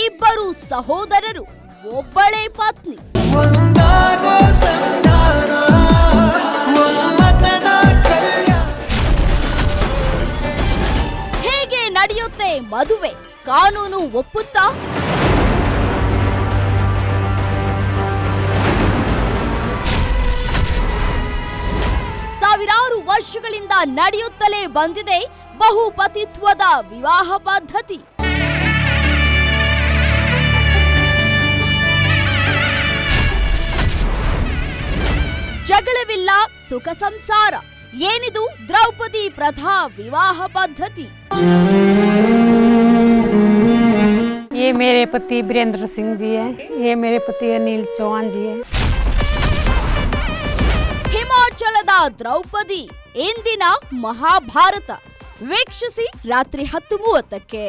ಇಬ್ಬರು ಸಹೋದರರು, ಒಬ್ಬಳೇ ಪತ್ನಿ. ಹೇಗೆ ನಡೆಯುತ್ತೆ ಮದುವೆ? ಕಾನೂನು ಒಪ್ಪುತ್ತಾ? ಸಾವಿರಾರು ವರ್ಷಗಳಿಂದ ನಡೆಯುತ್ತಲೇ ಬಂದಿದೆ ಬಹುಪತಿತ್ವದ ವಿವಾಹ ಪದ್ಧತಿ. ಜಗಳವಿಲ್ಲ, ಸುಖ ಸಂಸಾರ. ಏನಿದು ದ್ರೌಪದಿ ಪ್ರಥಾ ವಿವಾಹ ಪದ್ಧತಿ? ये मेरे पति वीरेंद्र सिंह जी है, ये मेरे पति अनिल चौहान जी है. ಹಿಮಾಚಲದ ದ್ರೌಪದಿ ಇಂದಿನ ಮಹಾಭಾರತ ವೀಕ್ಷಿಸಿ ರಾತ್ರಿ 10:30ಕ್ಕೆ.